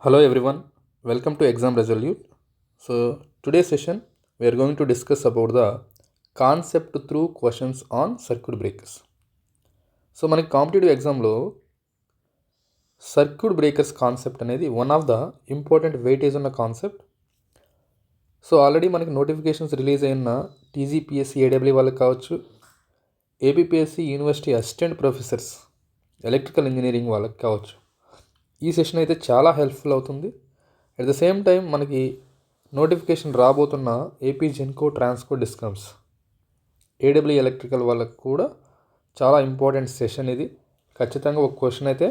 Hello everyone, welcome to Exam Resolute. So today's session we are going to discuss about the concept through questions on circuit breakers. So మనకి competitive ఎగ్జామ్లో circuit breakers concept అనేది one of the important weightage ఉన్న concept. So already మనకి notifications release అయిన TGPSC AW వాళ్ళకి కావచ్చు, APPSC university assistant professors electrical engineering వాళ్ళకి కావచ్చు, ఈ సెషన్ అయితే చాలా హెల్ప్ఫుల్ అవుతుంది. అట్ ద సేమ్ టైం మనకి నోటిఫికేషన్ రాబోతున్న AP Genco Transco Discoms AW electrical వాళ్ళకి కూడా చాలా ఇంపార్టెంట్ సెషన్ ఇది. ఖచ్చితంగా ఒక క్వశ్చన్ అయితే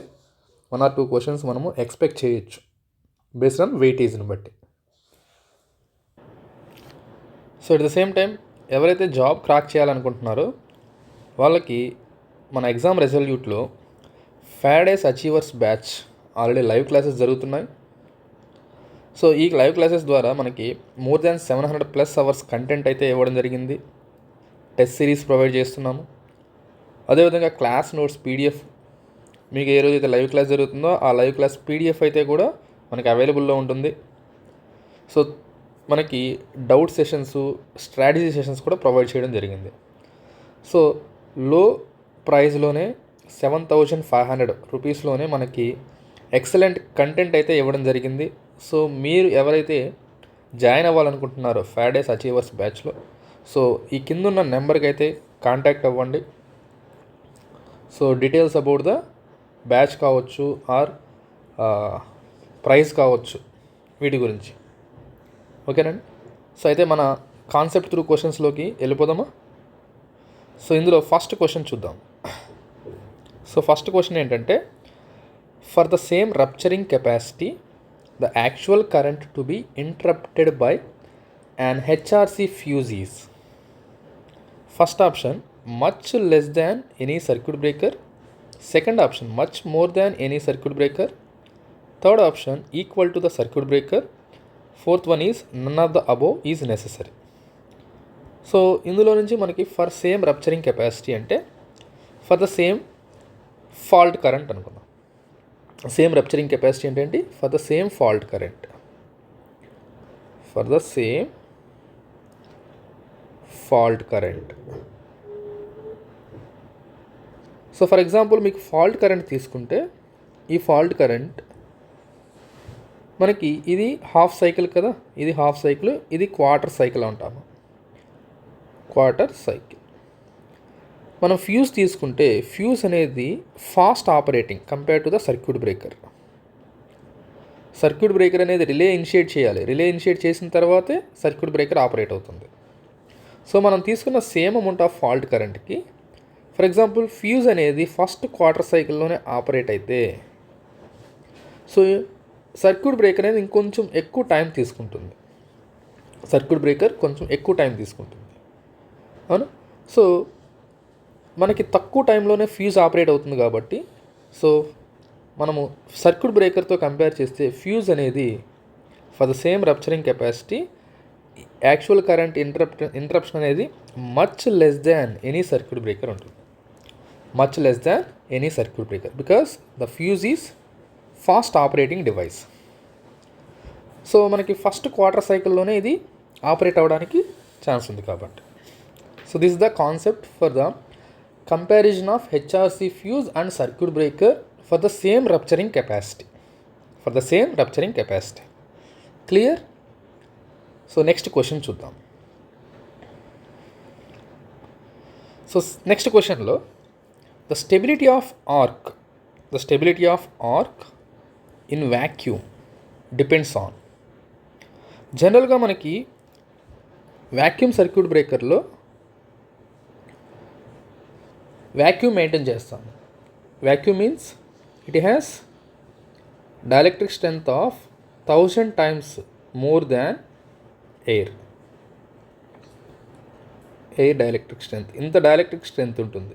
1 or 2 క్వశ్చన్స్ మనము ఎక్స్పెక్ట్ చేయొచ్చు బేస్డ్ ఆన్ వెయిటేజ్ని బట్టి. So at the same time ఎవరైతే జాబ్ క్రాక్ చేయాలనుకుంటున్నారో వాళ్ళకి మన ఎగ్జామ్ రెజల్యూట్లో ఫ్యాడేస్ achievers batch already live classes జరుగుతున్నాయి. సో ఈ లైవ్ క్లాసెస్ ద్వారా మనకి మోర్ దాన్ 700+ అవర్స్ కంటెంట్ అయితే ఇవ్వడం జరిగింది. టెస్ట్ సిరీస్ ప్రొవైడ్ చేస్తున్నాము. అదేవిధంగా క్లాస్ నోట్స్ పీడిఎఫ్, మీకు ఏ రోజైతే లైవ్ క్లాస్ జరుగుతుందో ఆ లైవ్ క్లాస్ పీడిఎఫ్ అయితే కూడా మనకి అవైలబుల్లో ఉంటుంది. సో మనకి డౌట్ సెషన్స్, స్ట్రాటజీ సెషన్స్ కూడా ప్రొవైడ్ చేయడం జరిగింది. సో లో ప్రైస్లోనే 7,500 రూపీస్లోనే మనకి ఎక్సలెంట్ కంటెంట్ అయితే ఇవ్వడం జరిగింది. సో మీరు ఎవరైతే జాయిన్ అవ్వాలనుకుంటున్నారో ఫ్యాడేస్ అచీవర్స్ బ్యాచ్లో, సో ఈ కిందున్న నెంబర్కి అయితే కాంటాక్ట్ అవ్వండి. So details about the batch కావచ్చు ఆర్ ప్రైస్ కావచ్చు, వీటి గురించి ఓకేనండి. సో అయితే మన కాన్సెప్ట్ త్రూ క్వశ్చన్స్లోకి వెళ్ళిపోదామా. సో ఇందులో ఫస్ట్ క్వశ్చన్ చూద్దాం. సో ఫస్ట్ క్వశ్చన్ ఏంటంటే, for the same rupturing capacity the actual current to be interrupted by an HRC fuse is. First option, much less than any circuit breaker. Second option, much more than any circuit breaker. Third option, equal to the circuit breaker. Fourth one is none of the above is necessary. So ఇందులో నుంచి మనకి for same rupturing capacity అంటే for the same fault current అనుకుందాం. Same rupturing capacity ఏంటంటే for the same fault current, for the same fault current. So for example మీకు fault current తీసుకుంటే ఈ fault current మనకి ఇది హాఫ్ సైకిల్ కదా, ఇది హాఫ్ సైకిల్, ఇది క్వార్టర్ సైకిల్ అంటాము, క్వార్టర్ సైకిల్. మనం ఫ్యూజ్ తీసుకుంటే ఫ్యూజ్ అనేది fast operating compare to the circuit breaker. Circuit breaker అనేది రిలే ఇనిషియేట్ చేయాలి, రిలే ఇనిషియేట్ చేసిన తర్వాతే సర్క్యూట్ బ్రేకర్ ఆపరేట్ అవుతుంది. సో మనం తీసుకున్న సేమ్ అమౌంట్ ఆఫ్ ఫాల్ట్ కరెంట్కి ఫర్ ఎగ్జాంపుల్ ఫ్యూజ్ అనేది ఫస్ట్ క్వార్టర్ సైకిల్లోనే ఆపరేట్ అయితే సో సర్క్యూట్ బ్రేకర్ అనేది ఇంకొంచెం ఎక్కువ టైం తీసుకుంటుంది. సర్క్యూట్ బ్రేకర్ కొంచెం ఎక్కువ టైం తీసుకుంటుంది, అవును. సో మనకి తక్కువ టైంలోనే ఫ్యూజ్ ఆపరేట్ అవుతుంది కాబట్టి సో మనము సర్క్యూట్ బ్రేకర్తో కంపేర్ చేస్తే ఫ్యూజ్ అనేది for the same rupturing capacity actual current interruption అనేది much less than any circuit breaker ఉంటుంది, much less than any circuit breaker, because the fuse is fast operating device. So మనకి first quarter సైకిల్లోనే ఇది operate అవ్వడానికి chance ఉంది కాబట్టి. So this is the concept for the comparison of HRC fuse and circuit breaker for the same rupturing capacity, for the same rupturing capacity. Clear? So next question చూద్దాం. So next క్వశ్చన్లో the stability of arc in vacuum depends on. జనరల్గా మనకి vacuum circuit బ్రేకర్లో vacuum maintain చేస్తాం. Vacuum means it has dielectric strength of 1000 times more than air dielectric strength. ఇంత dielectric strength ఉంటుంది,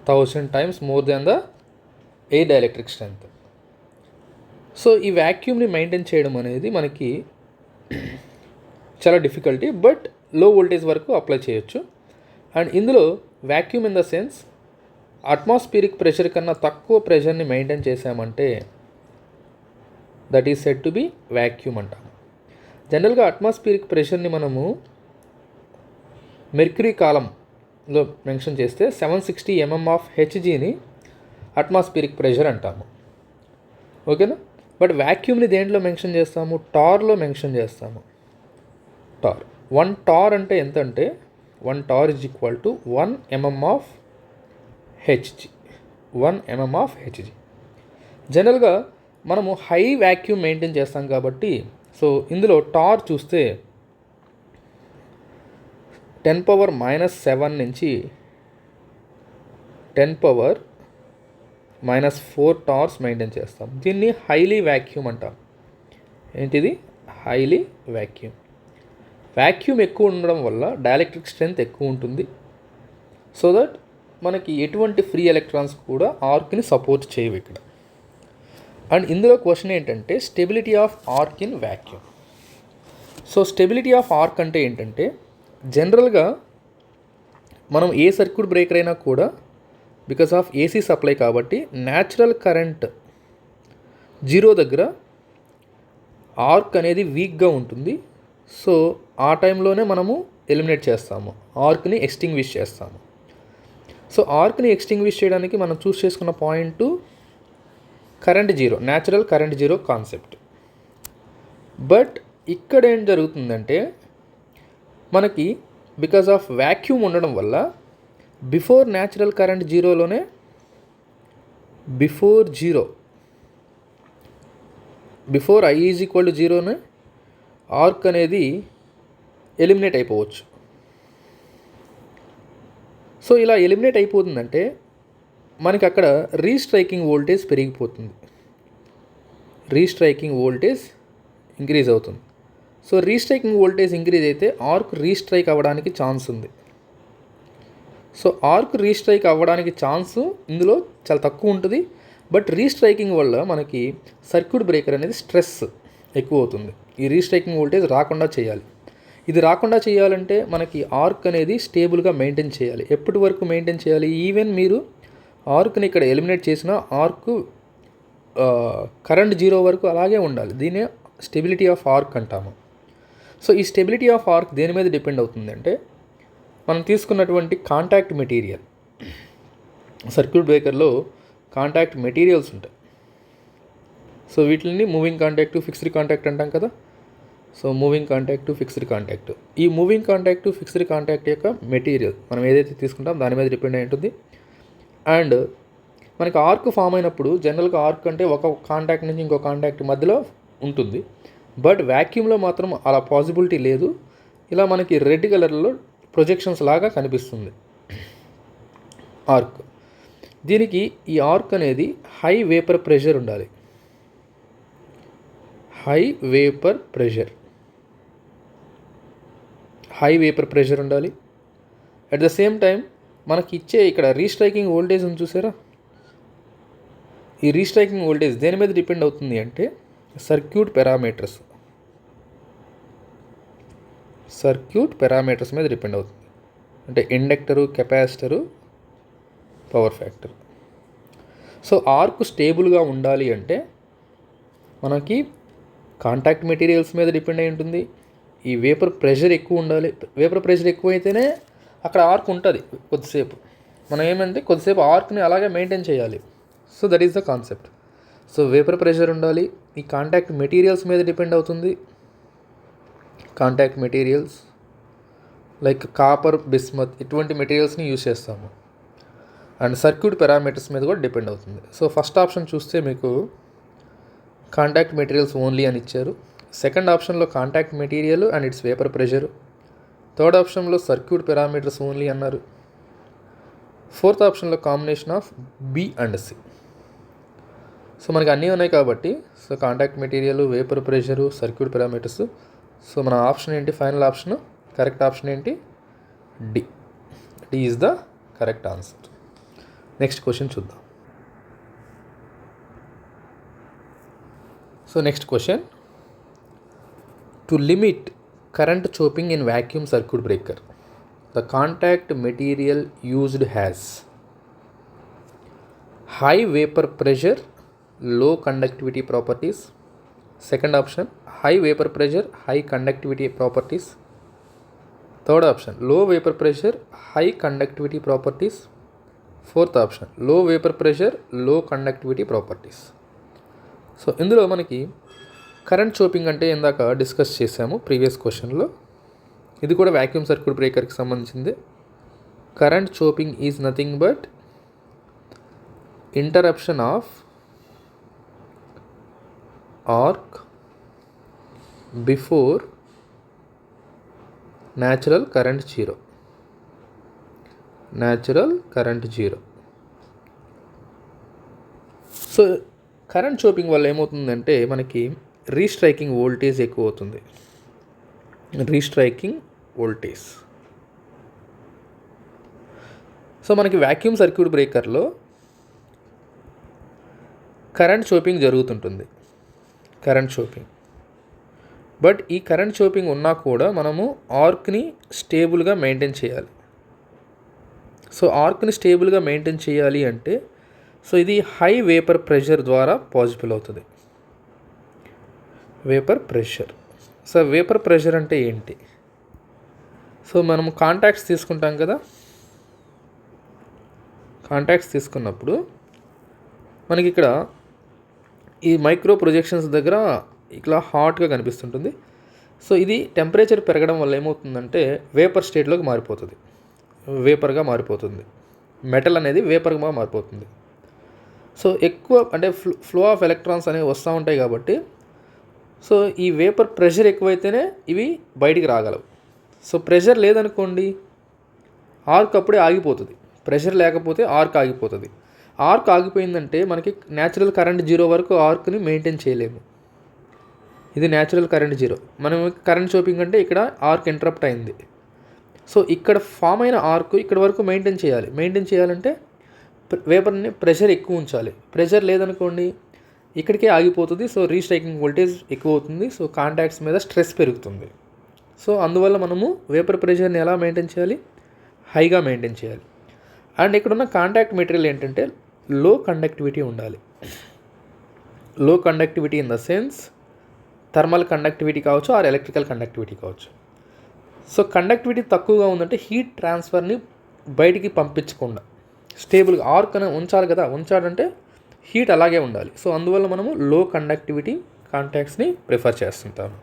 1000 times more than the air dielectric strength. So ఈ వాక్యూమ్ని maintain చేయడం అనేది మనకి చాలా డిఫికల్టీ, బట్ లో వోల్టేజ్ వరకు అప్లై చేయొచ్చు. అండ్ ఇందులో vacuum in the sense atmospheric pressure కన్నా తక్కువ ప్రెషర్ని మెయింటైన్ చేసామంటే that is said to be vacuum అంటాము. జనరల్గా అట్మాస్ఫియరిక్ ప్రెషర్ని మనము మెర్క్యూరీ కాలంలో మెన్షన్ చేస్తే 760 mm ఆఫ్ హెచ్జీని అట్మాస్ఫియరిక్ ప్రెషర్ అంటాము. ఓకేనా? బట్ వ్యాక్యూమ్ని దేంట్లో మెన్షన్ చేస్తాము? టార్లో మెన్షన్ చేస్తాము. టార్ 1 టార్ అంటే ఎంత అంటే 1 torr is equal to 1 mm of HG. 1 mm of HG. జనరల్గా మనము హై వ్యాక్యూమ్ మెయింటైన్ చేస్తాం కాబట్టి సో ఇందులో టార్ చూస్తే 10⁻⁻7 నుంచి 10⁻⁻4 టార్స్ మెయింటైన్ చేస్తాం. దీన్ని హైలీ వ్యాక్యూమ్ అంటాం. ఏంటిది? Highly vacuum. వ్యాక్యూమ్ ఎక్కువ ఉండడం వల్ల డైఎలక్ట్రిక్ స్ట్రెంత్ ఎక్కువ ఉంటుంది. సో దట్ మనకి ఎటువంటి ఫ్రీ ఎలక్ట్రాన్స్ కూడా ఆర్క్ని సపోర్ట్ చేయవు ఇక్కడ. అండ్ ఇందులో క్వశ్చన్ ఏంటంటే stability of arc in vacuum. So stability of arc అంటే ఏంటంటే జనరల్గా మనం ఏ సర్క్యూట్ బ్రేకర్ అయినా కూడా బికాస్ ఆఫ్ ఏసీ సప్లై కాబట్టి న్యాచురల్ కరెంట్ 0 దగ్గర ఆర్క్ అనేది వీక్గా ఉంటుంది. సో ఆ టైంలోనే మనము ఎలిమినేట్ చేస్తాము, ఆర్క్ని ఎక్స్టింగ్విష్ చేస్తాము. సో ఆర్క్ని ఎక్స్టింగ్విష్ చేయడానికి మనం చూస్ చేసుకున్న point current 0, natural current 0 concept. But ఇక్కడ ఏం జరుగుతుందంటే మనకి బికాస్ ఆఫ్ వ్యాక్యూమ్ ఉండడం వల్ల బిఫోర్ న్యాచురల్ కరెంట్ 0లోనే before I is equal to 0నే ఆర్క్ అనేది ఎలిమినేట్ అయిపోవచ్చు. సో ఇలా ఎలిమినేట్ అయిపోతుందంటే మనకి అక్కడ రీస్ట్రైకింగ్ వోల్టేజ్ పెరిగిపోతుంది, రీస్ట్రైకింగ్ వోల్టేజ్ ఇంక్రీజ్ అవుతుంది. సో రీస్ట్రైకింగ్ వోల్టేజ్ ఇంక్రీజ్ అయితే ఆర్క్ రీస్ట్రైక్ అవ్వడానికి ఛాన్స్ ఉంది. సో ఆర్క్ రీస్ట్రైక్ అవ్వడానికి ఛాన్స్ ఇందులో చాలా తక్కువ ఉంటుంది. బట్ రీస్ట్రైకింగ్ వల్ల మనకి సర్క్యూట్ బ్రేకర్ అనేది స్ట్రెస్ ఎక్కువ అవుతుంది. ఈ రీస్ట్రైకింగ్ వోల్టేజ్ రాకుండా చేయాలి. ఇది రాకుండా చేయాలంటే మనకి ఆర్క్ అనేది స్టేబుల్గా మెయింటైన్ చేయాలి. ఎప్పటి వరకు మెయింటైన్ చేయాలి? ఈవెన్ మీరు ఆర్క్ని ఇక్కడ ఎలిమినేట్ చేసిన ఆర్క్ కరెంట్ 0 వరకు అలాగే ఉండాలి. దీనే స్టెబిలిటీ ఆఫ్ ఆర్క్ అంటాము. సో ఈ స్టెబిలిటీ ఆఫ్ ఆర్క్ దేని మీద డిపెండ్ అవుతుంది అంటే మనం తీసుకున్నటువంటి కాంటాక్ట్ మెటీరియల్. సర్క్యూట్ బ్రేకర్లో కాంటాక్ట్ మెటీరియల్స్ ఉంటాయి. సో వీటిని మూవింగ్ కాంటాక్ట్, ఫిక్స్డ్ కాంటాక్ట్ అంటాం కదా. So moving contact, fixed contact. ఈ మూవింగ్ కాంటాక్ట్, ఫిక్స్డ్ కాంటాక్ట్ యొక్క మెటీరియల్ మనం ఏదైతే తీసుకుంటాం దాని మీద డిపెండ్ అయి ఉంటుంది. అండ్ మనకి ఆర్క్ ఫామ్ అయినప్పుడు జనరల్గా ఆర్క్ అంటే ఒక కాంటాక్ట్ నుంచి ఇంకో కాంటాక్ట్ మధ్యలో ఉంటుంది. బట్ వ్యాక్యూమ్లో మాత్రం అలా పాసిబిలిటీ లేదు. ఇలా మనకి రెడ్ కలర్లో ప్రొజెక్షన్స్ లాగా కనిపిస్తుంది ఆర్క్. దీనికి ఈ ఆర్క్ అనేది హై వేపర్ ప్రెషర్ ఉండాలి, హై వేపర్ ప్రెషర్ ఉండాలి. అట్ ద సేమ్ టైం మనకి ఇచ్చే ఇక్కడ రీస్ట్రైకింగ్ వోల్టేజ్ ఉంది చూసారా, ఈ రీస్ట్రైకింగ్ వోల్టేజ్ దేని మీద డిపెండ్ అవుతుంది అంటే సర్క్యూట్ పారామీటర్స్ మీద డిపెండ్ అవుతుంది. అంటే inductor, capacitor, power factor. So arc స్టేబుల్గా ఉండాలి అంటే మనకి కాంటాక్ట్ మెటీరియల్స్ మీద డిపెండ్ అయి ఉంటుంది. ఈ వేపర్ ప్రెషర్ ఎక్కువ ఉండాలి. వేపర్ ప్రెషర్ ఎక్కువ అయితేనే అక్కడ ఆర్క్ ఉంటుంది కొద్దిసేపు. మనం ఏమంటే కొద్దిసేపు ఆర్క్ని అలాగే మెయింటైన్ చేయాలి. So that is the concept. So vapour pressure ఉండాలి. ఈ కాంటాక్ట్ మెటీరియల్స్ మీద డిపెండ్ అవుతుంది. Contact materials like copper, bismuth ఇటువంటి మెటీరియల్స్ని యూజ్ చేస్తాము. అండ్ సర్క్యూట్ పారామీటర్స్ మీద కూడా డిపెండ్ అవుతుంది. సో ఫస్ట్ ఆప్షన్ చూస్తే మీకు కాంటాక్ట్ మెటీరియల్స్ ఓన్లీ అని ఇచ్చారు. సెకండ్ ఆప్షన్లో contact material and its vapour pressure. Third ఆప్షన్లో సర్క్యూట్ పారామీటర్స్ ఓన్లీ అన్నారు. ఫోర్త్ ఆప్షన్లో combination of B and C. So మనకి అన్నీ ఉన్నాయి కాబట్టి so contact material, vapour pressure, circuit parameters. So మన ఆప్షన్ ఏంటి? ఫైనల్ ఆప్షన్, కరెక్ట్ ఆప్షన్ ఏంటి? D. D is the correct answer. Next question చూద్దాం. So next question, to limit current chopping in vacuum circuit breaker, the contact material used has. high vapor pressure, low conductivity properties. Second option, high vapor pressure, high conductivity properties. Third option, low vapor pressure, high conductivity properties. Fourth option, low vapor pressure, low conductivity properties. So ఇందులో మనకి current చోపింగ్ అంటే ఇందాక discuss చేసాము previous క్వశ్చన్లో. ఇది కూడా vacuum circuit బ్రేకర్కి సంబంధించింది. Current chopping is nothing but interruption of arc before natural current zero. Natural current zero. So current chopping వల్ల ఏమవుతుందంటే మనకి రీస్ట్రైకింగ్ వోల్టేజ్ ఎక్కువ అవుతుంది. Restriking voltage. సో మనకి వ్యాక్యూమ్ సర్క్యూట్ బ్రేకర్లో కరెంట్ చోపింగ్ జరుగుతుంటుంది. Current chopping. బట్ ఈ కరెంట్ చోపింగ్ ఉన్నా కూడా మనము ఆర్క్ని స్టేబుల్గా మెయింటైన్ చేయాలి. సో ఆర్క్ని స్టేబుల్గా మెయింటైన్ చేయాలి అంటే సో ఇది హై వేపర్ ప్రెషర్ ద్వారా పాసిబుల్ అవుతుంది. Vapour pressure. So vapour pressure అంటే ఏంటి? సో మనం కాంటాక్ట్స్ తీసుకుంటాం కదా. కాంటాక్ట్స్ తీసుకున్నప్పుడు మనకి ఇక్కడ ఈ మైక్రో ప్రొజెక్షన్స్ దగ్గర ఇట్లా హాట్గా కనిపిస్తుంటుంది. సో ఇది టెంపరేచర్ పెరగడం వల్ల ఏమవుతుందంటే వేపర్ స్టేట్లోకి మారిపోతుంది. వేపర్గా మారిపోతుంది. మెటల్ అనేది వేపర్గా మారిపోతుంది. సో ఎక్కువ అంటే ఫ్లో ఆఫ్ ఎలక్ట్రాన్స్ అనేవి వస్తూ ఉంటాయి కాబట్టి సో ఈ వేపర్ ప్రెషర్ ఎక్కువైతేనే ఇవి బయటికి రాగలవు. సో ప్రెషర్ లేదనుకోండి ఆర్క్ అప్పుడే ఆగిపోతుంది. ప్రెషర్ లేకపోతే ఆర్క్ ఆగిపోతుంది. ఆర్క్ ఆగిపోయిందంటే మనకి న్యాచురల్ కరెంట్ జీరో వరకు ఆర్క్ని మెయింటైన్ చేయలేము. ఇది న్యాచురల్ కరెంట్ జీరో. మనం కరెంట్ చోపింగ్ అంటే ఇక్కడ ఆర్క్ ఇంటరప్ట్ అయింది. సో ఇక్కడ ఫామ్ అయిన ఆర్క్ ఇక్కడ వరకు మెయింటైన్ చేయాలి. మెయింటైన్ చేయాలంటే వేపర్ని ప్రెషర్ ఎక్కువ ఉంచాలి. ప్రెషర్ లేదనుకోండి ఇక్కడికే ఆగిపోతుంది. సో రీస్ట్రైకింగ్ వోల్టేజ్ ఎక్కువ అవుతుంది. సో కాంటాక్ట్స్ మీద స్ట్రెస్ పెరుగుతుంది. సో అందువల్ల మనము వేపర్ ప్రెషర్ని ఎలా మెయింటైన్ చేయాలి? హైగా మెయింటైన్ చేయాలి. అండ్ ఇక్కడున్న కాంటాక్ట్ మెటీరియల్ ఏంటంటే లో కండక్టివిటీ ఉండాలి. లో conductivity in the sense thermal conductivity కావచ్చు ఆర్ ఎలక్ట్రికల్ కండక్టివిటీ కావచ్చు. సో కండక్టివిటీ తక్కువగా ఉందంటే హీట్ ట్రాన్స్ఫర్ని బయటికి పంపించకుండా స్టేబుల్గా ఆర్క్ అని ఉంచాలి కదా. ఉంచాలంటే హీట్ అలాగే ఉండాలి. సో అందువల్ల మనము లో కండక్టివిటీ కాంటాక్ట్స్ని ప్రిఫర్ చేస్తుంటాము.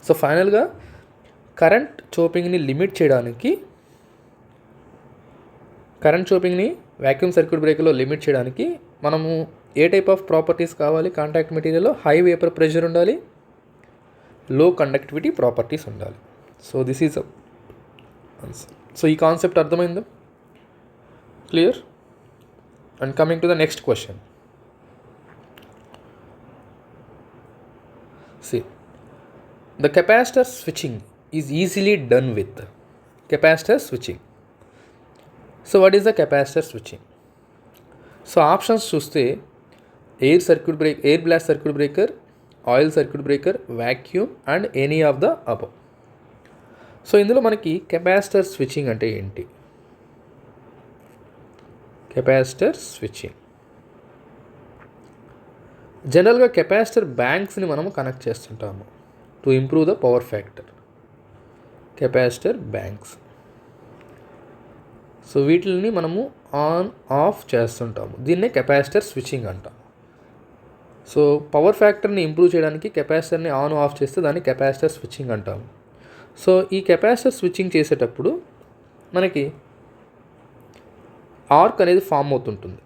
సో ఫైనల్గా కరెంట్ చోపింగ్ని లిమిట్ చేయడానికి కరెంట్ చోపింగ్ని వ్యాక్యూమ్ సర్క్యూట్ బ్రేకర్లో లిమిట్ చేయడానికి మనము ఏ టైప్ ఆఫ్ ప్రాపర్టీస్ కావాలి? కాంటాక్ట్ మెటీరియల్లో హై వేపర్ ప్రెషర్ ఉండాలి, లో కండక్టివిటీ ప్రాపర్టీస్ ఉండాలి. So this is answer. So ఈ కాన్సెప్ట్ అర్థమైందా? Clear? And coming to the next question. See, the capacitor switching is easily done with capacitor switching. So what is the capacitor switching? So options చూస్తే air blast circuit breaker, oil circuit breaker, vacuum and any of the above. So ఇందులో మనకి capacitor switching అంటే ఏంటి? Capacitor switching జనరల్గా capacitor బ్యాంక్స్ని మనము connect చేస్తుంటాము to improve the power factor. Capacitor banks. So వీటిని మనము ఆన్ ఆఫ్ చేస్తుంటాము. దీన్నే కెపాసిటర్ స్విచ్చింగ్ అంటాం. సో పవర్ ఫ్యాక్టర్ని ఇంప్రూవ్ చేయడానికి కెపాసిటర్ని ఆన్ ఆఫ్ చేస్తే దాన్ని కెపాసిటర్ స్విచ్చింగ్ అంటాము. సో ఈ కెపాసిటర్ స్విచ్చింగ్ చేసేటప్పుడు మనకి ఆర్క్ అనేది ఫామ్ అవుతుంటుంది.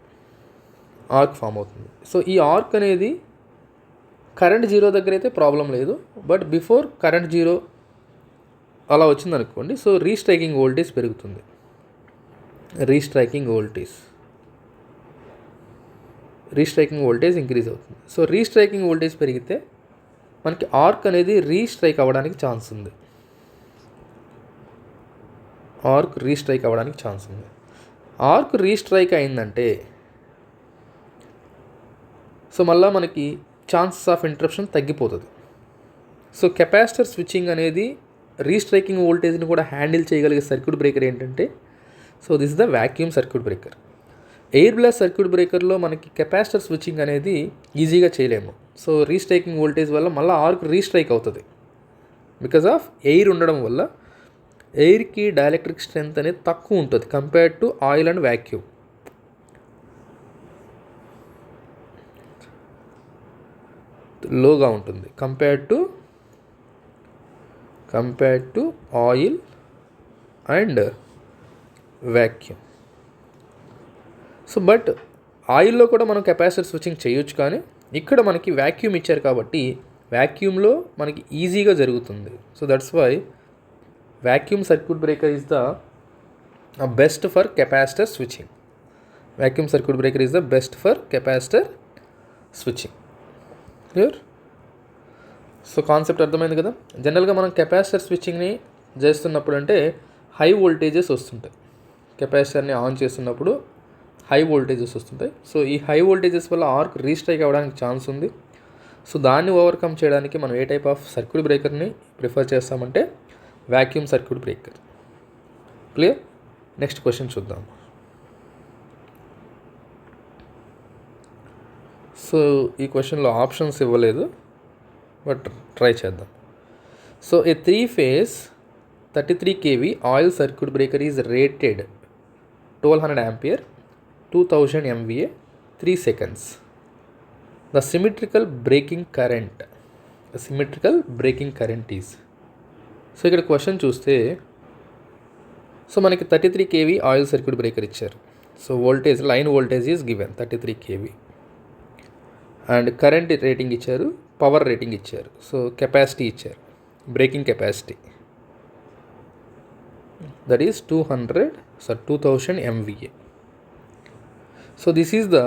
ఆర్క్ ఫామ్ అవుతుంది. సో ఈ ఆర్క్ అనేది కరెంట్ జీరో దగ్గర అయితే ప్రాబ్లం లేదు. బట్ బిఫోర్ కరెంట్ జీరో అలా వచ్చిందనుకోండి, సో రీస్ట్రైకింగ్ వోల్టేజ్ పెరుగుతుంది. రీస్ట్రైకింగ్ వోల్టేజ్ ఇంక్రీజ్ అవుతుంది. సో రీస్ట్రైకింగ్ వోల్టేజ్ పెరిగితే మనకి ఆర్క్ అనేది రీస్ట్రైక్ అవ్వడానికి ఛాన్స్ ఉంది. ఆర్క్ రీస్ట్రైక్ అయిందంటే సో మళ్ళీ మనకి ఛాన్సెస్ ఆఫ్ ఇంటరప్షన్ తగ్గిపోతుంది. సో కెపాసిటర్ స్విచ్చింగ్ అనేది రీస్ట్రైకింగ్ వోల్టేజ్ని కూడా హ్యాండిల్ చేయగలిగే సర్క్యూట్ బ్రేకర్ ఏంటంటే so this is the vacuum circuit breaker. Air blast circuit బ్రేకర్లో మనకి కెపాసిటర్ స్విచ్చింగ్ అనేది ఈజీగా చేయలేము. సో రీస్ట్రైకింగ్ వోల్టేజ్ వల్ల మళ్ళీ ఆర్క్ రీస్ట్రైక్ అవుతుంది. బికాజ్ ఆఫ్ ఎయిర్ ఉండడం వల్ల ఎయిర్కి డైఎలక్ట్రిక్ స్ట్రెంత్ అనేది తక్కువ ఉంటుంది compared to oil and vacuum. లోగా ఉంటుంది compared to oil and vacuum. So but ఆయిల్లో కూడా మనం కెపాసిటర్ స్విచ్చింగ్ చేయొచ్చు, కానీ ఇక్కడ మనకి వ్యాక్యూమ్ ఇచ్చారు కాబట్టి వ్యాక్యూమ్లో మనకి ఈజీగా జరుగుతుంది. So that's why vacuum circuit breaker is the best for capacitor switching. Vacuum circuit breaker is the best for capacitor switching. Clear? So concept అర్థమైంది కదా. జనరల్గా మనం కెపాసిటర్ స్విచ్చింగ్ని చేస్తున్నప్పుడు అంటే హై వోల్టేజెస్ వస్తుంటాయి. కెపాసిటర్ని ఆన్ చేస్తున్నప్పుడు హై వోల్టేజెస్ వస్తుంటాయి. సో ఈ హై వోల్టేజెస్ వల్ల ఆర్క్ రీస్ట్రైక్ అవ్వడానికి ఛాన్స్ ఉంది. సో దాన్ని ఓవర్కమ్ చేయడానికి మనం ఏ టైప్ ఆఫ్ సర్క్యూట్ బ్రేకర్ని ప్రిఫర్ చేస్తామంటే vacuum circuit breaker. Clear? Next question చూద్దాం. సో ఈ క్వశ్చన్లో ఆప్షన్స్ ఇవ్వలేదు, బట్ ట్రై చేద్దాం. So A 3-phase 33 kV oil circuit breaker is rated 1200 ampere 2000 MVA 3 seconds. The symmetrical breaking current is. So ఇక్కడ question చూస్తే, so మనకి 33 kV oil circuit breaker ఇచ్చారు. So voltage, line voltage is given 33 kV and current rating ఇచ్చారు, power rating ఇచ్చారు. So capacity ఇచ్చారు, breaking capacity that is 2000 MVA. So this is the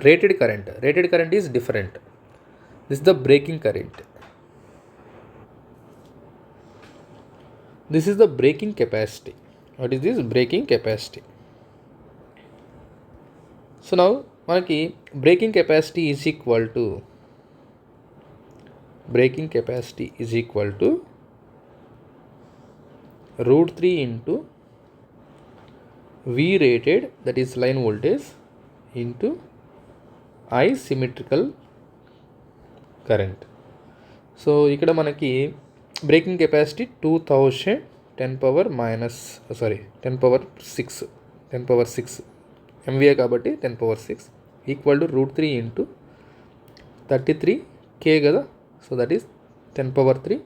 rated current. Rated current is different. This is the breaking current. This is the breaking capacity. What is this? Breaking capacity. So now మనకి breaking capacity is equal to √3 into V rated, that is line voltage, into I symmetrical current. So ఇక్కడ మనకి breaking capacity 2000 10 power 6 MVA కాబట్టి 10 power 6 equal to √3 into 33K కదా. So that is 10 power 3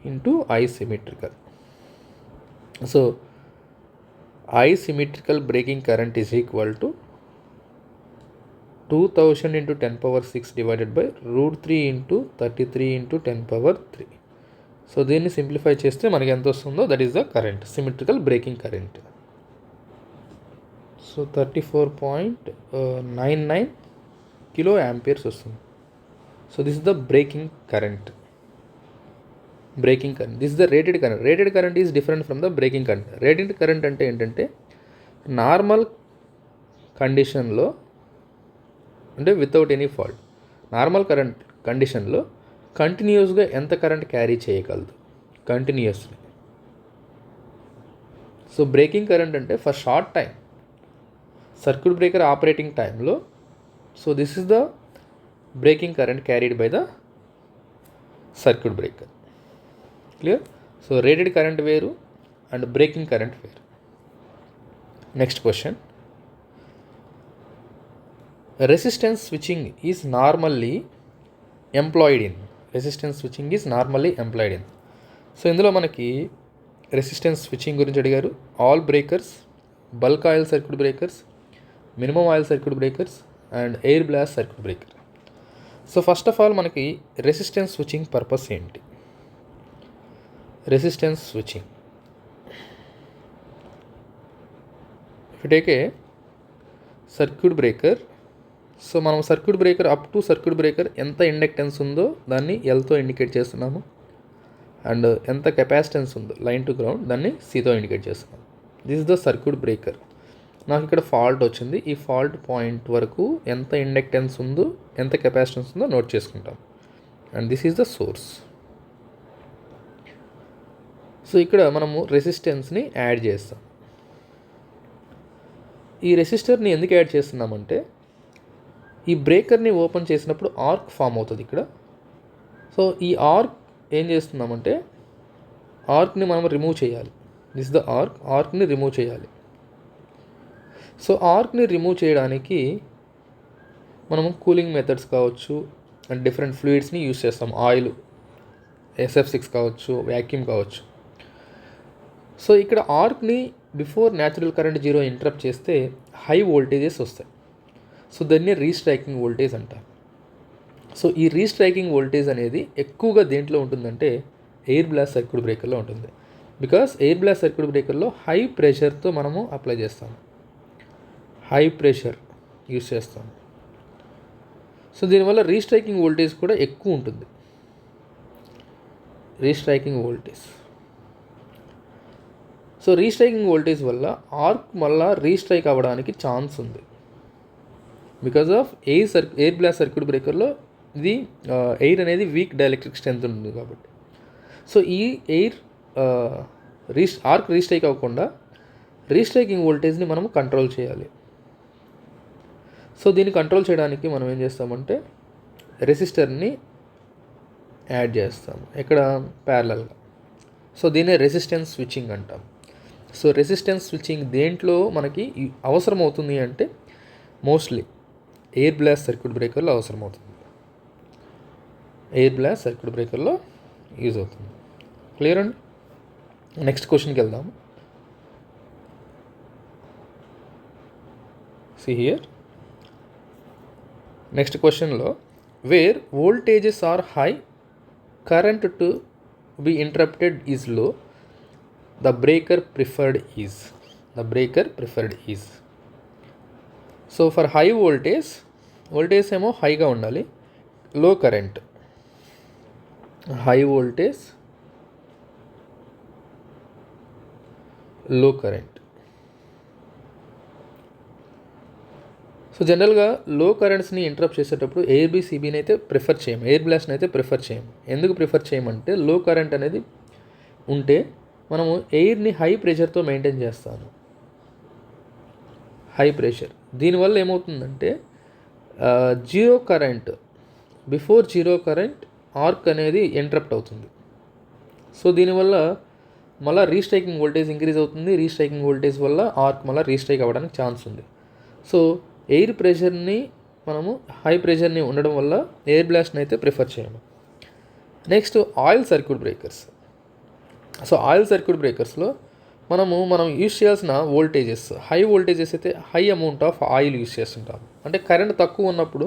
into I symmetrical. So I symmetrical breaking current is equal to 2000 into 10 power 6 divided by √3 into 33 into 10 power 3. So దీన్ని simplify చేస్తే మనకి ఎంత వస్తుందో that is the current, symmetrical breaking current. So 34.99 kilo amperes వస్తుంది. So this is the breaking current. This is the rated current. Rated current is different from the breaking current. Rated current అంటే ఏంటంటే normal కండిషన్లో, అంటే without any fault, normal current కండిషన్లో కంటిన్యూస్గా ఎంత current carry చేయగలదు continuously. So breaking current అంటే for short time circuit breaker operating టైంలో. So this is the breaking current carried by the circuit breaker. Clear? So rated current వేరు and breaking current వేరు. Next question. Resistance switching is normally employed in. So ఇందులో మనకి resistance switching గురించి అడిగారు. All breakers, bulk oil circuit breakers, minimum oil circuit breakers and air blast circuit breaker. So first of all మనకి resistance switching purpose ఏంటి? Resistance switching, if you take a circuit breaker, so మనం circuit breaker up to circuit breaker ఎంత inductance ఉందో దాన్ని ఎల్తో indicate చేస్తున్నాము, and ఎంత capacitance ఉందో line to ground దాన్ని సితో ఇండికేట్ చేస్తున్నాము. This is the circuit breaker. నాకు ఇక్కడ ఫాల్ట్ వచ్చింది, ఈ ఫాల్ట్ పాయింట్ వరకు ఎంత ఇండక్టెన్స్ ఉందో ఎంత కెపాసిటెన్స్ ఉందో నోట్ చేసుకుంటాం, and this is the source. So ఇక్కడ మనము రెసిస్టెన్స్ని యాడ్ చేస్తాం. ఈ రెసిస్టర్ని ఎందుకు యాడ్ చేస్తున్నామంటే ఈ బ్రేకర్ని ఓపెన్ చేసినప్పుడు ఆర్క్ ఫామ్ అవుతుంది ఇక్కడ. సో ఈ ఆర్క్ ఏం చేస్తున్నామంటే ఆర్క్ని మనం రిమూవ్ చేయాలి. దిస్ ద ఆర్క్ని రిమూవ్ చేయాలి. సో ఆర్క్ని రిమూవ్ చేయడానికి మనము కూలింగ్ మెథడ్స్ కావచ్చు అండ్ డిఫరెంట్ ఫ్లూయిడ్స్ని యూస్ చేస్తాం. ఆయిల్, SF6 కావచ్చు, వ్యాక్యూమ్ కావచ్చు. సో ఇక్కడ ఆర్క్ని before natural current zero interrupt చేస్తే హై వోల్టేజెస్ వస్తాయి. సో దాన్ని రీస్ట్రైకింగ్ వోల్టేజ్ అంటారు. సో ఈ రీస్ట్రైకింగ్ వోల్టేజ్ అనేది ఎక్కువగా దేంట్లో ఉంటుందంటే ఎయిర్ బ్లాస్ట్ సర్క్యూట్ బ్రేకర్లో ఉంటుంది. బికాస్ ఎయిర్ బ్లాస్ట్ సర్క్యూట్ బ్రేకర్లో హై ప్రెషర్తో మనము అప్లై చేస్తాము, హై ప్రెషర్ యూస్ చేస్తాము. సో దీనివల్ల రీస్ట్రైకింగ్ వోల్టేజ్ కూడా ఎక్కువ ఉంటుంది. Restriking voltage. So restriking voltage వల్ల ఆర్క్ మళ్ళా రీస్ట్రైక్ అవ్వడానికి ఛాన్స్ ఉంది. Because of air blast circuit బ్రేకర్లో ఇది ఎయిర్ అనేది వీక్ డైఎలక్ట్రిక్ స్ట్రెంత్ ఉంటుంది కాబట్టి. సో ఈ ఎయిర్ ఆర్క్ రీస్ట్రైక్ అవ్వకుండా రీస్ట్రైకింగ్ వోల్టేజ్ని మనము కంట్రోల్ చేయాలి. సో దీన్ని కంట్రోల్ చేయడానికి మనం ఏం చేస్తామంటే రెసిస్టర్ని యాడ్ చేస్తాము. ఎక్కడ? ప్యారలల్గా. సో దీన్నే రెసిస్టెన్స్ స్విచ్చింగ్ అంటాం. సో రెసిస్టెన్స్ స్విచ్చింగ్ దేంట్లో మనకి అవసరం అవుతుంది అంటే మోస్ట్లీ ఎయిర్ బ్లాస్ట్ సర్క్యూట్ బ్రేకర్లో అవసరం అవుతుంది. ఎయిర్ బ్లాస్ట్ సర్క్యూట్ బ్రేకర్లో యూజ్ అవుతుంది. క్లియర్ అండి? నెక్స్ట్ క్వశ్చన్కి వెళ్దాము. See here. నెక్స్ట్ క్వశ్చన్లో where voltages are high, current to be interrupted is low, the breaker preferred is. So for high voltage ఏమో హైగా ఉండాలి, low current. High voltage, low current. So జనరల్గా low కరెంట్స్ని interrupt చేసేటప్పుడు ABCBని అయితే prefer చేయము, air బ్లాస్ట్ని అయితే prefer చేయము. ఎందుకు ప్రిఫర్ చేయమంటే లో కరెంట్ అనేది ఉంటే మనము ఎయిర్ని హై ప్రెషర్తో మెయింటైన్ చేస్తాము. హై ప్రెషర్ దీనివల్ల ఏమవుతుందంటే zero current, before zero current arc అనేది ఇంటరప్ట్ అవుతుంది. సో దీనివల్ల మళ్ళీ రీస్ట్రైకింగ్ వోల్టేజ్ ఇంక్రీజ్ అవుతుంది. రీస్ట్రైకింగ్ వోల్టేజ్ వల్ల ఆర్క్ మళ్ళీ రీస్ట్రైక్ అవ్వడానికి ఛాన్స్ ఉంది. సో ఎయిర్ ప్రెషర్ని మనము హై ప్రెషర్ని ఉండడం వల్ల ఎయిర్ బ్లాస్ట్ని అయితే ప్రిఫర్ చేయము. Next oil circuit breakers. So oil circuit బ్రేకర్స్లో మనం యూజ్ చేయాల్సిన వోల్టేజెస్, హై వోల్టేజెస్ అయితే high amount of oil use చేస్తుంటాం. అంటే కరెంట్ తక్కువ ఉన్నప్పుడు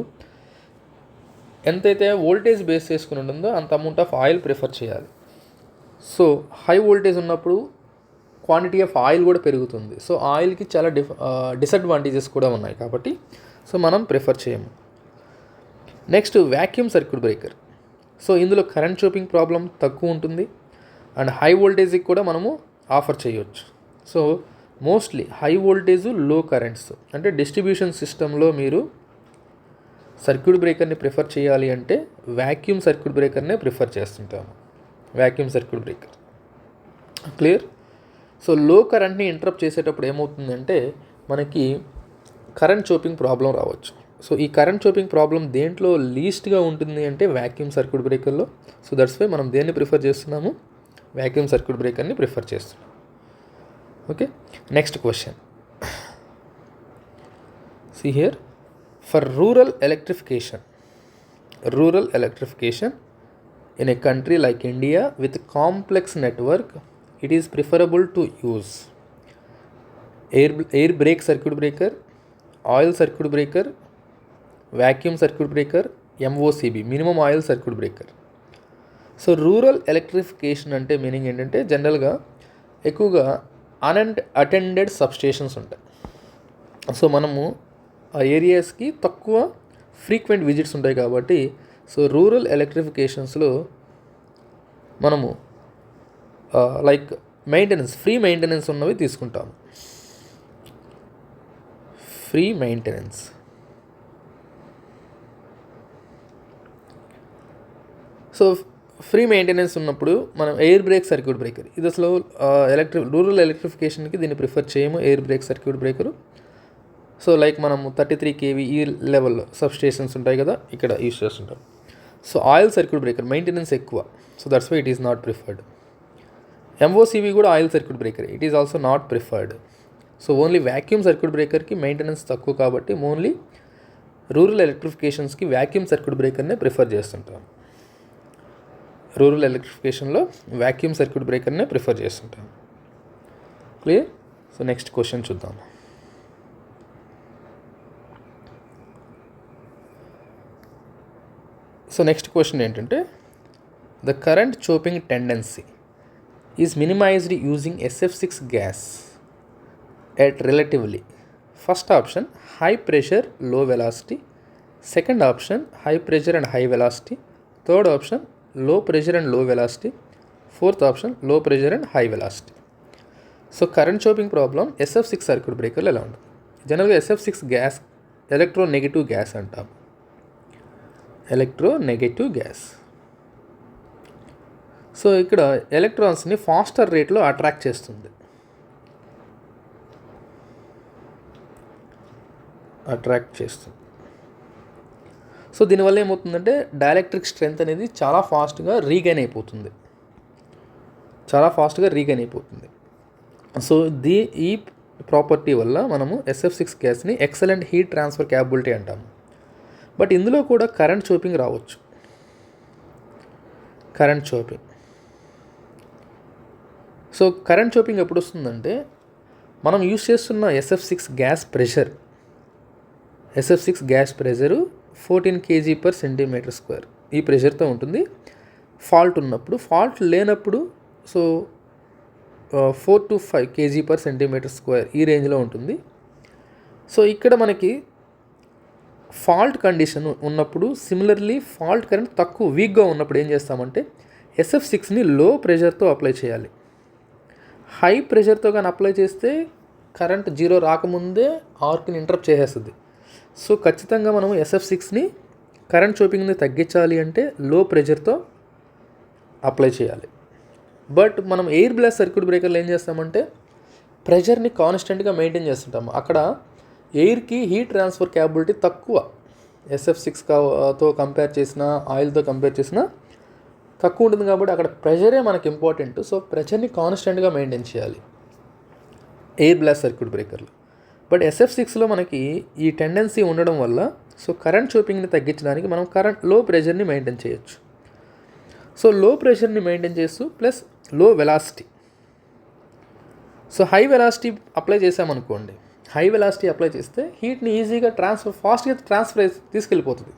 ఎంతైతే వోల్టేజ్ బేస్ చేసుకుని ఉంటుందో అంత అమౌంట్ ఆఫ్ ఆయిల్ ప్రిఫర్ చేయాలి. సో హై వోల్టేజ్ ఉన్నప్పుడు క్వాంటిటీ ఆఫ్ ఆయిల్ కూడా పెరుగుతుంది. సో ఆయిల్కి చాలా డిసడ్వాంటేజెస్ కూడా ఉన్నాయి కాబట్టి సో మనం ప్రిఫర్ చేయము. Next vacuum circuit breaker. So ఇందులో కరెంట్ చోపింగ్ ప్రాబ్లం తక్కువ ఉంటుంది అండ్ హై వోల్టేజ్కి కూడా మనము ఆఫర్ చేయవచ్చు. సో మోస్ట్లీ హై వోల్టేజ్, లో కరెంట్స్ అంటే డిస్ట్రిబ్యూషన్ సిస్టంలో మీరు సర్క్యూట్ బ్రేకర్ని ప్రిఫర్ చేయాలి అంటే వ్యాక్యూమ్ సర్క్యూట్ బ్రేకర్నే ప్రిఫర్ చేస్తుంటాము. Vacuum circuit breaker. Clear? So లో కరెంట్ని ఇంటరప్ట్ చేసేటప్పుడు ఏమవుతుందంటే మనకి కరెంట్ చోపింగ్ ప్రాబ్లం రావచ్చు. సో ఈ కరెంట్ చోపింగ్ ప్రాబ్లం దేంట్లో లీస్ట్గా ఉంటుంది అంటే vacuum circuit బ్రేకర్లో. So that's why మనం దేన్ని ప్రిఫర్ చేస్తున్నాము? వ్యాక్యూమ్ సర్క్యూట్ బ్రేకర్ని ప్రిఫర్ చేస్తున్నాం. Okay, next question. See here, for rural electrification in a country like India with complex network, it is preferable to use air brake circuit breaker, oil circuit breaker, vacuum circuit breaker, MOCB, minimum oil circuit breaker. So rural electrification అంటే meaning ఏంటంటే జనరల్గా ఎక్కువగా attended substations ఉంటాయి. So మనము ఆ ఏరియాస్కి తక్కువ frequent visits ఉంటాయి కాబట్టి సో రూరల్ ఎలక్ట్రిఫికేషన్స్లో మనము లైక్ ఫ్రీ మెయింటెనెన్స్ ఉన్నవి తీసుకుంటాము. Free maintenance. So free maintenance ఉన్నప్పుడు మనం ఎయిర్ బ్రేక్ సర్క్యూట్ బ్రేకర్, ఇది అసలు రూరల్ ఎలక్ట్రిఫికేషన్కి దీన్ని ప్రిఫర్ చేయము. Air break circuit breaker so like మనము 33 kV ఈ లెవెల్లో సబ్స్టేషన్స్ ఉంటాయి కదా, ఇక్కడ యూస్ చేస్తుంటాం. So oil circuit breaker maintenance ఎక్కువ, so that's why it is not preferred. MOCV కూడా oil circuit breaker, it is also not preferred. So only vacuum circuit బ్రేకర్కి మెయింటెనెన్స్ తక్కువ కాబట్టి ఓన్లీ రూరల్ ఎలక్ట్రిఫికేషన్స్కి వ్యాక్యూమ్ సర్క్యూట్ బ్రేకర్నే prefer చేస్తుంటాం. Rural ఎలక్ట్రిఫికేషన్లో vacuum circuit బ్రేకర్నే ప్రిఫర్ చేస్తుంటాం. క్లియర్? సో నెక్స్ట్ క్వశ్చన్ చూద్దాం. సో నెక్స్ట్ క్వశ్చన్ ఏంటంటే, the current chopping tendency is minimised using SF6 gas at relatively. First option high pressure low velocity, second option high pressure and high velocity, third option low pressure and low velocity, fourth option low pressure and high velocity. So current chopping problem SF6 circuit బ్రేకర్లో ఎలా ఉంటుంది? జనరల్గా SF6 gas electronegative gas అంటాం. Electronegative gas. So ఇక్కడ ఎలక్ట్రాన్స్ని faster రేట్లో attract చేస్తుంది. So దీనివల్ల ఏమవుతుందంటే డైఎలక్ట్రిక్ స్ట్రెంత్ అనేది చాలా ఫాస్ట్గా రీగైన్ అయిపోతుంది. సో ఈ ప్రాపర్టీ వల్ల మనము SF6 గ్యాస్ని ఎక్సలెంట్ హీట్ ట్రాన్స్ఫర్ క్యాపబిలిటీ అంటాము. బట్ ఇందులో కూడా కరెంట్ చోపింగ్ రావచ్చు. సో కరెంట్ చోపింగ్ ఎప్పుడు వస్తుందంటే, మనం యూస్ చేస్తున్న SF6 గ్యాస్ ప్రెషరు 14 kg/cm². ఈ ప్రెషర్తో ఉంటుంది. ఫాల్ట్ ఉన్నప్పుడు, ఫాల్ట్ లేనప్పుడు సో 4 to 5 kg/cm² ఈ రేంజ్లో ఉంటుంది. సో ఇక్కడ మనకి ఫాల్ట్ కండిషన్ ఉన్నప్పుడు, సిమిలర్లీ ఫాల్ట్ కరెంట్ తక్కువ వీక్గా ఉన్నప్పుడు ఏం చేస్తామంటే SF6ని లో ప్రెషర్తో అప్లై చేయాలి. హై ప్రెషర్తో కానీ అప్లై చేస్తే కరెంట్ 0 రాకముందే ఆర్క్ని ఇంటరప్ట్ చేసేస్తుంది. సో ఖచ్చితంగా మనం SF6ని కరెంట్ చోపింగ్ని తగ్గించాలి అంటే లో ప్రెషర్తో అప్లై చేయాలి. బట్ మనం ఎయిర్ బ్లాస్ట్ సర్క్యూట్ బ్రేకర్లో ఏం చేస్తామంటే ప్రెషర్ని కాన్స్టెంట్గా మెయింటైన్ చేస్తుంటాము. అక్కడ ఎయిర్కి హీట్ ట్రాన్స్ఫర్ క్యాపబిలిటీ తక్కువ. SF6తో కంపేర్ చేసినా, ఆయిల్తో కంపేర్ చేసినా తక్కువ ఉంటుంది కాబట్టి అక్కడ ప్రెషరే మనకి ఇంపార్టెంట్. సో ప్రెషర్ని కాన్స్టెంట్గా మెయింటైన్ చేయాలి ఎయిర్ బ్లాస్ట్ సర్క్యూట్ బ్రేకర్లో. బట్ SF6లో మనకి ఈ టెండెన్సీ ఉండడం వల్ల సో కరెంట్ చోపింగ్ని తగ్గించడానికి మనం లో ప్రెషర్ని మెయింటైన్ చేయొచ్చు. సో లో ప్రెషర్ని మెయింటైన్ చేస్తూ ప్లస్ లో velocity. So high velocity apply చేసామనుకోండి, హై వెలాసిటీ అప్లై చేస్తే హీట్ని ఈజీగా ఫాస్ట్గా ట్రాన్స్ఫర్ తీసుకెళ్ళిపోతుంది.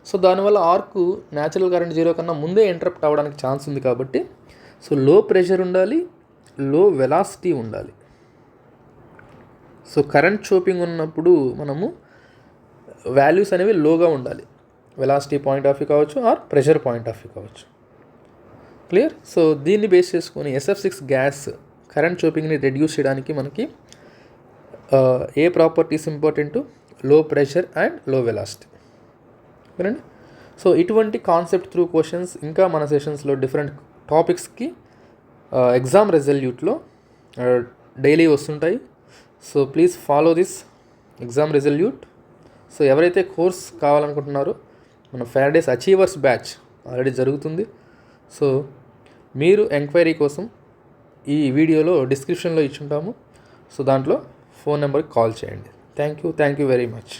సో దానివల్ల ఆర్కు న్యాచురల్ కరెంట్ 0 కన్నా ముందే ఇంటరప్ట్ అవ్వడానికి ఛాన్స్ ఉంది. కాబట్టి సో లో ప్రెషర్ ఉండాలి, లో వెలాసిటీ ఉండాలి. సో కరెంట్ చోపింగ్ ఉన్నప్పుడు మనము వాల్యూస్ అనేవి లోగా ఉండాలి. వెలాసిటీ పాయింట్ ఆఫ్ వ్యూ కావచ్చు or pressure point of view కావచ్చు. క్లియర్? సో దీన్ని బేస్ చేసుకొని SF6 గ్యాస్ కరెంట్ చోపింగ్ని రెడ్యూస్ చేయడానికి మనకి ఏ properties important? Low pressure and low velocity. ఓకేనండి. సో ఇటువంటి కాన్సెప్ట్ త్రూ క్వశ్చన్స్ ఇంకా మన సెషన్స్లో డిఫరెంట్ టాపిక్స్కి ఎగ్జామ్ రిజల్యూట్లో డైలీ వస్తుంటాయి. So please follow this Exam Resolute. So ఎవరైతే కోర్స్ కావాలనుకుంటున్నారో మన ఫారడేస్ అచీవర్స్ బ్యాచ్ ఆల్రెడీ జరుగుతుంది. సో మీరు ఎంక్వైరీ కోసం ఈ వీడియోలో డిస్క్రిప్షన్లో ఇచ్చుంటాము. సో దాంట్లో ఫోన్ నెంబర్కి కాల్ చేయండి. Thank you very much.